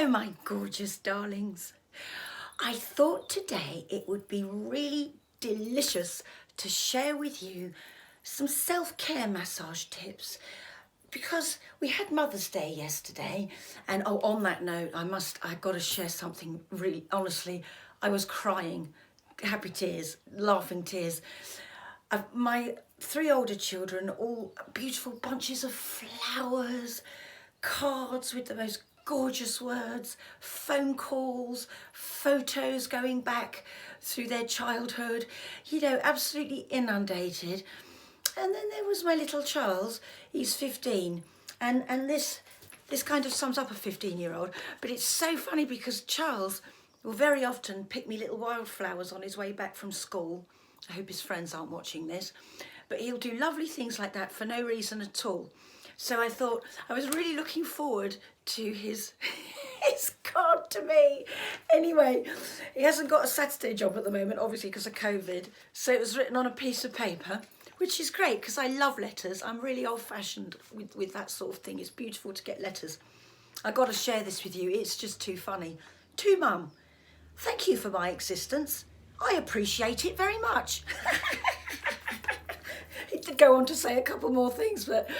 Hello, my gorgeous darlings. I thought today it would be really delicious to share with you some self-care massage tips because we had Mother's Day yesterday, and on that note, I've got to share something really, honestly, I was crying, happy tears, laughing tears. My three older children, all beautiful bunches of flowers, cards with the most gorgeous words, phone calls, photos going back through their childhood, absolutely inundated. And then there was my little Charles, he's 15, and this kind of sums up a 15-year-old, but it's so funny because Charles will very often pick me little wildflowers on his way back from school. I hope his friends aren't watching this, but he'll do lovely things like that for no reason at all. So I thought I was really looking forward to his card to me. Anyway, he hasn't got a Saturday job at the moment, obviously because of COVID. So it was written on a piece of paper, which is great because I love letters. I'm really old-fashioned with that sort of thing. It's beautiful to get letters. I got to share this with you. It's just too funny. To Mum, thank you for my existence. I appreciate it very much. He did go on to say a couple more things, but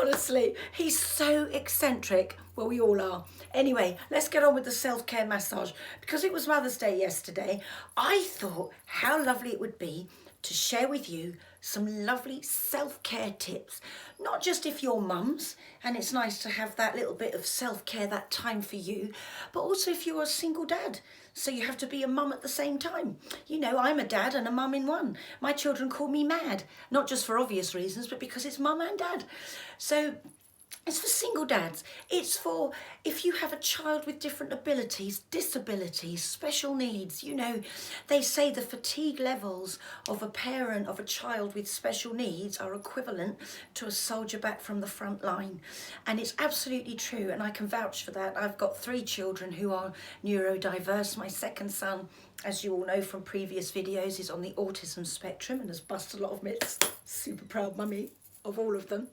honestly, he's so eccentric. Well, we all are. Anyway, let's get on with the self-care massage. Because it was Mother's Day yesterday, I thought how lovely it would be to share with you some lovely self-care tips. Not just if you're mums, and it's nice to have that little bit of self-care, that time for you, but also if you're a single dad. So you have to be a mum at the same time. You know, I'm a dad and a mum in one. My children call me mad, not just for obvious reasons, but because it's mum and dad. So it's for single dads. It's for if you have a child with different abilities, disabilities, special needs. You know, they say the fatigue levels of a parent of a child with special needs are equivalent to a soldier back from the front line. And it's absolutely true, and I can vouch for that. I've got 3 children who are neurodiverse. My second son, as you all know from previous videos, is on the autism spectrum and has busted a lot of myths. Super proud mummy of all of them.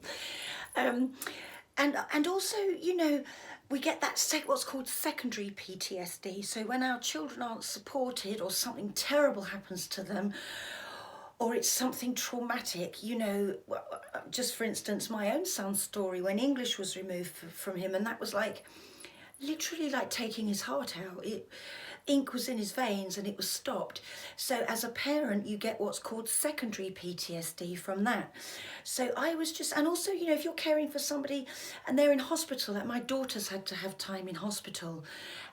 And also, you know, we get that what's called secondary PTSD. So when our children aren't supported or something terrible happens to them, or it's something traumatic, you know, just for instance, my own son's story when English was removed from him, and that was like, literally like taking his heart out. Ink was in his veins and it was stopped. So as a parent, you get what's called secondary PTSD from that. So I was just, and also, you know, if you're caring for somebody and they're in hospital, like my daughter's had to have time in hospital,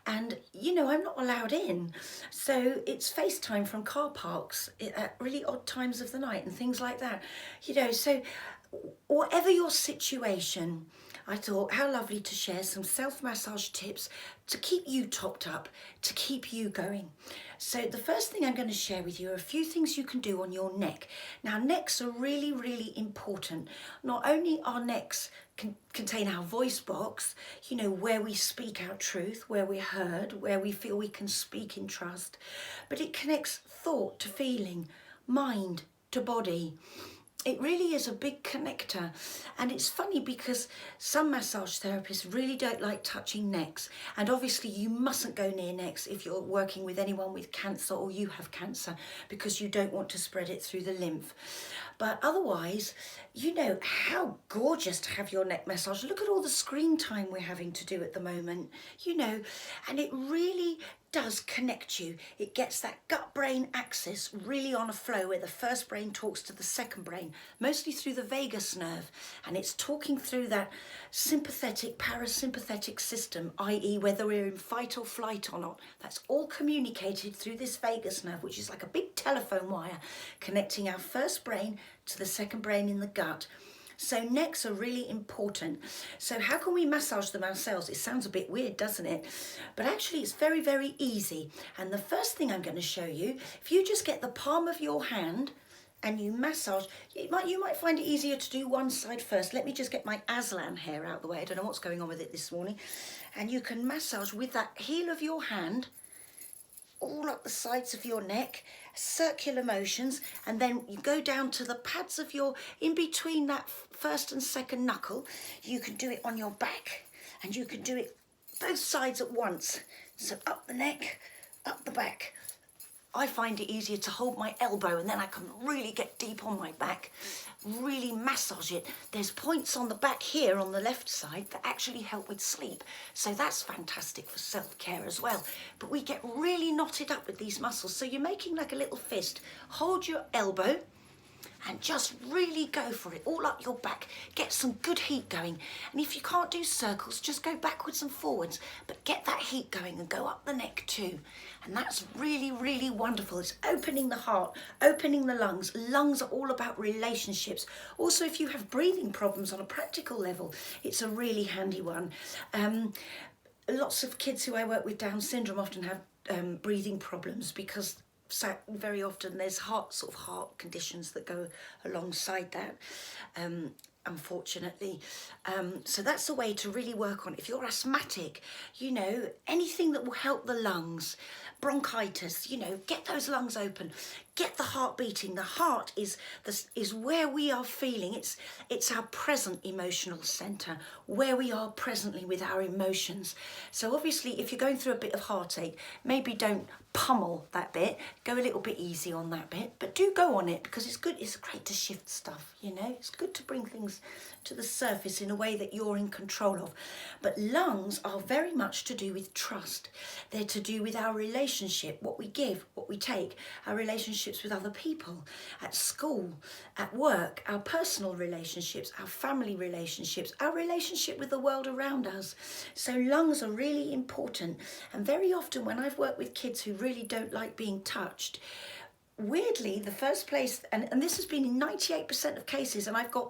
and, you know, I'm not allowed in. So it's FaceTime from car parks at really odd times of the night and things like that. You know, so whatever your situation, I thought how lovely to share some self-massage tips to keep you topped up, to keep you going. So the first thing I'm going to share with you are a few things you can do on your neck. Now, necks are really, really important. Not only our necks contain our voice box, you know, where we speak our truth, where we're heard, where we feel we can speak in trust, but it connects thought to feeling, mind to body. It really is a big connector, and it's funny because some massage therapists really don't like touching necks, and obviously you mustn't go near necks if you're working with anyone with cancer or you have cancer, because you don't want to spread it through the lymph. But otherwise, you know, how gorgeous to have your neck massage. Look at all the screen time we're having to do at the moment, you know, and it really does connect you. It gets that gut-brain axis really on a flow where the first brain talks to the second brain, mostly through the vagus nerve, and it's talking through that sympathetic, parasympathetic system, i.e. whether we're in fight or flight or not. That's all communicated through this vagus nerve, which is like a big telephone wire connecting our first brain to the second brain in the gut. So necks are really important. So how can we massage them ourselves? It sounds a bit weird, doesn't it? But actually it's very, very easy. And the first thing I'm going to show you, if you just get the palm of your hand and you massage, you might find it easier to do one side first. Let me just get my Aslan hair out the way. I don't know what's going on with it this morning. And you can massage with that heel of your hand all up the sides of your neck, circular motions, and then you go down to the pads of your, in between that first and second knuckle. You can do it on your back, and you can do it both sides at once. So up the neck, up the back. I find it easier to hold my elbow and then I can really get deep on my back, really massage it. There's points on the back here on the left side that actually help with sleep. So that's fantastic for self-care as well. But we get really knotted up with these muscles. So you're making like a little fist. Hold your elbow and just really go for it, all up your back. Get some good heat going. And if you can't do circles, just go backwards and forwards, but get that heat going and go up the neck too. And that's really, really wonderful. It's opening the heart, opening the lungs. Lungs are all about relationships. Also, if you have breathing problems on a practical level, it's a really handy one. Lots of kids who I work with Down syndrome often have breathing problems because very often there's heart conditions that go alongside that, unfortunately. So that's a way to really work on. If you're asthmatic, you know, anything that will help the lungs, bronchitis, you know, get those lungs open, get the heart beating. The heart is where we are feeling. It's our present emotional center, where we are presently with our emotions. So obviously, if you're going through a bit of heartache, maybe don't pummel that bit, go a little bit easy on that bit, but do go on it because it's good. It's great to shift stuff, you know, it's good to bring things to the surface in a way that you're in control of. But lungs are very much to do with trust. They're to do with our relationship, what we give, what we take, our relationships with other people, at school, at work, our personal relationships, our family relationships, our relationship with the world around us. So lungs are really important. And very often when I've worked with kids who really don't like being touched, weirdly, the first place, and this has been in 98% of cases, and I've got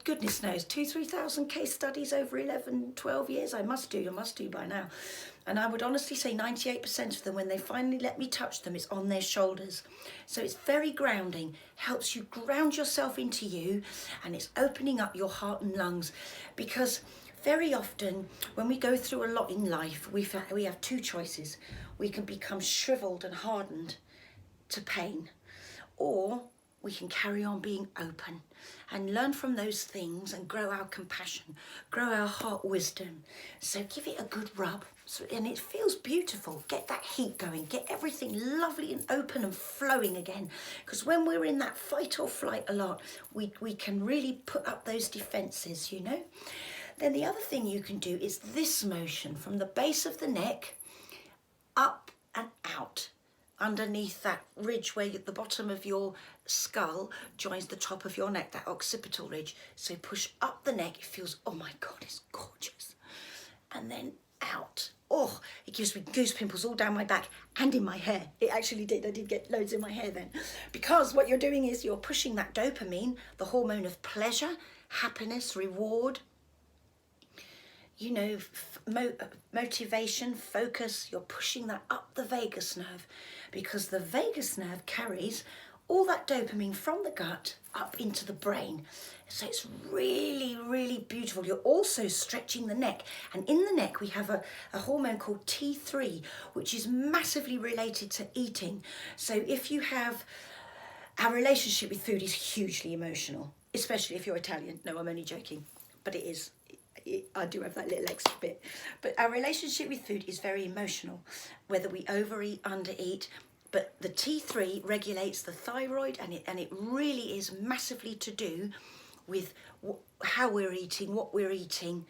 goodness knows, 2,000-3,000 case studies over 11, 12 years. I must do by now. And I would honestly say 98% of them, when they finally let me touch them, it's on their shoulders. So it's very grounding, helps you ground yourself into you, and it's opening up your heart and lungs. Because very often when we go through a lot in life, we have two choices. We can become shriveled and hardened to pain, or we can carry on being open and learn from those things and grow our compassion, grow our heart wisdom. So give it a good rub. And it feels beautiful. Get that heat going. Get everything lovely and open and flowing again. Because when we're in that fight or flight a lot, we can really put up those defenses, you know. Then the other thing you can do is this motion from the base of the neck up and out, underneath that ridge where the bottom of your skull joins the top of your neck, that occipital ridge. So push up the neck. It feels, oh my God, it's gorgeous. And then out. Oh, it gives me goose pimples all down my back and in my hair. It actually did. I did get loads in my hair then. Because what you're doing is you're pushing that dopamine, the hormone of pleasure, happiness, reward, you know, motivation, focus. You're pushing that up the vagus nerve, because the vagus nerve carries all that dopamine from the gut up into the brain. So it's really, really beautiful. You're also stretching the neck. And in the neck, we have a hormone called T3, which is massively related to eating. So if you have, our relationship with food is hugely emotional, especially if you're Italian. No, I'm only joking, but it is. I do have that little extra bit. But our relationship with food is very emotional, whether we overeat, undereat. But the T3 regulates the thyroid, and it really is massively to do with how we're eating, what we're eating.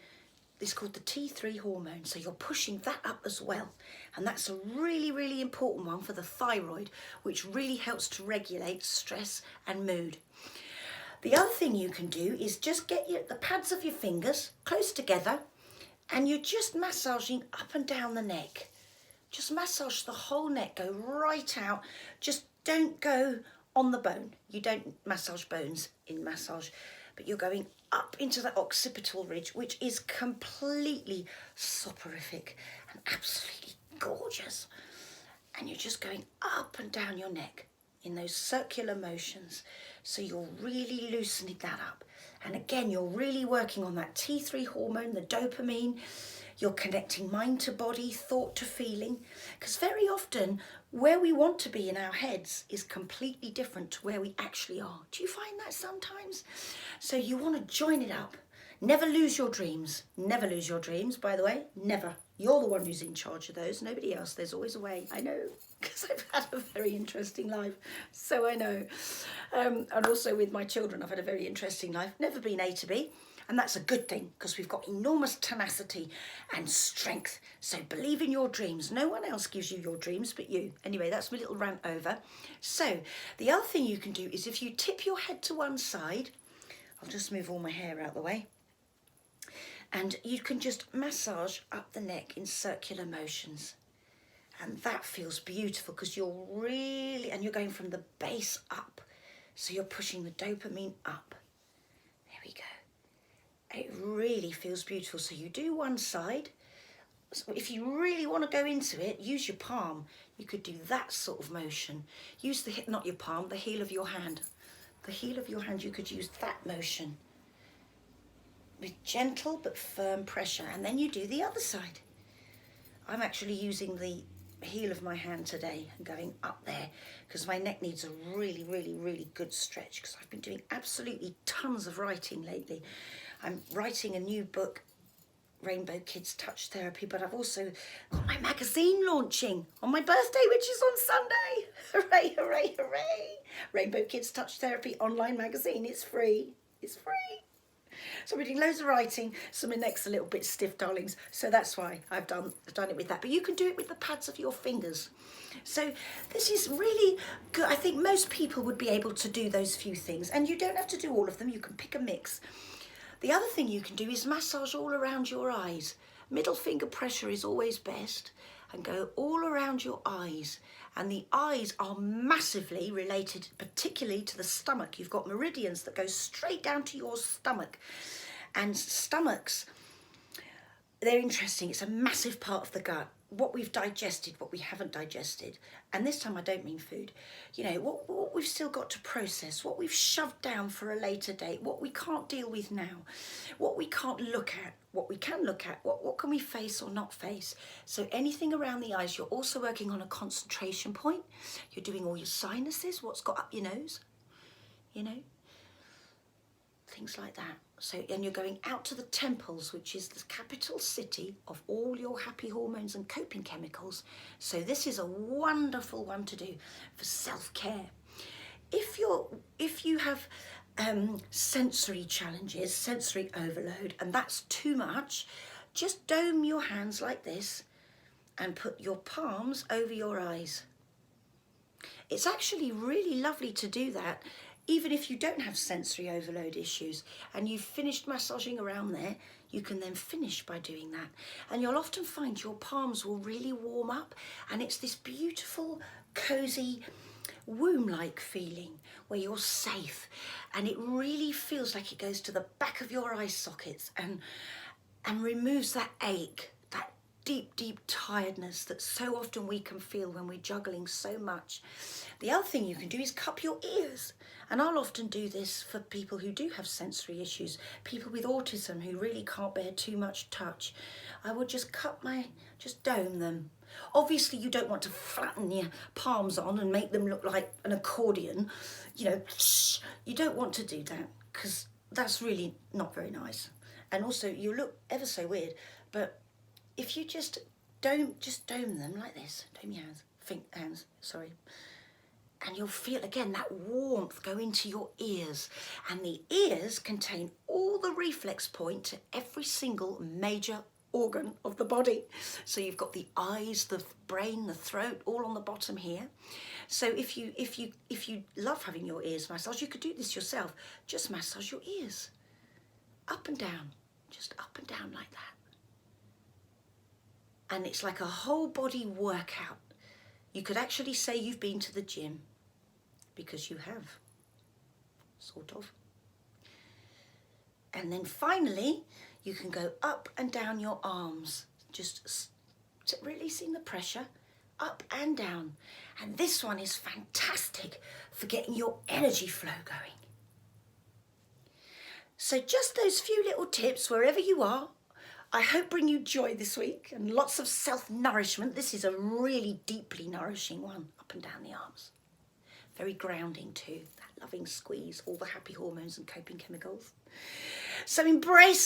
It's called the T3 hormone. So you're pushing that up as well. And that's a really, really important one for the thyroid, which really helps to regulate stress and mood. The other thing you can do is just get the pads of your fingers close together, and you're just massaging up and down the neck. Just massage the whole neck, go right out. Just don't go on the bone. You don't massage bones in massage, but you're going up into that occipital ridge, which is completely soporific and absolutely gorgeous. And you're just going up and down your neck in those circular motions. So you're really loosening that up. And again, you're really working on that T3 hormone, the dopamine. You're connecting mind to body, thought to feeling. Because very often, where we want to be in our heads is completely different to where we actually are. Do you find that sometimes? So you want to join it up. Never lose your dreams. Never lose your dreams, by the way. Never. You're the one who's in charge of those, nobody else. There's always a way. I know, because I've had a very interesting life. So I know. And also with my children, I've had a very interesting life. Never been A to B. And that's a good thing, because we've got enormous tenacity and strength. So believe in your dreams. No one else gives you your dreams but you. Anyway, that's my little rant over. So the other thing you can do is if you tip your head to one side, I'll just move all my hair out the way. And you can just massage up the neck in circular motions. And that feels beautiful because you're really, and you're going from the base up. So you're pushing the dopamine up. There we go. It really feels beautiful. So you do one side. So if you really want to go into it, use your palm. You could do that sort of motion. Use the, not your palm, the heel of your hand. The heel of your hand, you could use that motion. With gentle but firm pressure, and then you do the other side. I'm actually using the heel of my hand today and going up there because my neck needs a really, really, really good stretch because I've been doing absolutely tons of writing lately. I'm writing a new book, Rainbow Kids Touch Therapy, but I've also got my magazine launching on my birthday, which is on Sunday. Hooray, hooray, hooray. Rainbow Kids Touch Therapy online magazine. It's free. It's free. So we're doing loads of writing, so my neck's a little bit stiff, darlings. So that's why I've done it with that. But you can do it with the pads of your fingers. So this is really good. I think most people would be able to do those few things. And you don't have to do all of them. You can pick a mix. The other thing you can do is massage all around your eyes. Middle finger pressure is always best. And go all around your eyes. And the eyes are massively related, particularly to the stomach. You've got meridians that go straight down to your stomach. And stomachs, they're interesting. It's a massive part of the gut. What we've digested, what we haven't digested. And this time I don't mean food. You know, what we've still got to process, what we've shoved down for a later date, what we can't deal with now, what we can't look at, what we can look at, what can we face or not face. So anything around the eyes, you're also working on a concentration point. You're doing all your sinuses, what's got up your nose, you know, things like that. So, and you're going out to the temples, which is the capital city of all your happy hormones and coping chemicals. So this is a wonderful one to do for self-care. If you have sensory challenges, sensory overload, and that's too much, just dome your hands like this and put your palms over your eyes. It's actually really lovely to do that. Even if you don't have sensory overload issues and you've finished massaging around there, you can then finish by doing that. And you'll often find your palms will really warm up and it's this beautiful, cozy, womb-like feeling where you're safe. And it really feels like it goes to the back of your eye sockets and removes that ache, that deep, deep tiredness that so often we can feel when we're juggling so much. The other thing you can do is cup your ears. And I'll often do this for people who do have sensory issues, people with autism who really can't bear too much touch. I would just just dome them. Obviously you don't want to flatten your palms on and make them look like an accordion. You know, you don't want to do that because that's really not very nice. And also you look ever so weird, but if you just dome them like this, dome your hands, sorry. And you'll feel, again, that warmth go into your ears. And the ears contain all the reflex point to every single major organ of the body. So you've got the eyes, the brain, the throat, all on the bottom here. So if you love having your ears massaged, you could do this yourself. Just massage your ears. Up and down. Just up and down like that. And it's like a whole body workout. You could actually say you've been to the gym because you have, sort of. And then finally, you can go up and down your arms, just releasing the pressure, up and down. And this one is fantastic for getting your energy flow going. So just those few little tips wherever you are, I hope bring you joy this week and lots of self-nourishment. This is a really deeply nourishing one, up and down the arms. Very grounding too, that loving squeeze, all the happy hormones and coping chemicals. So embrace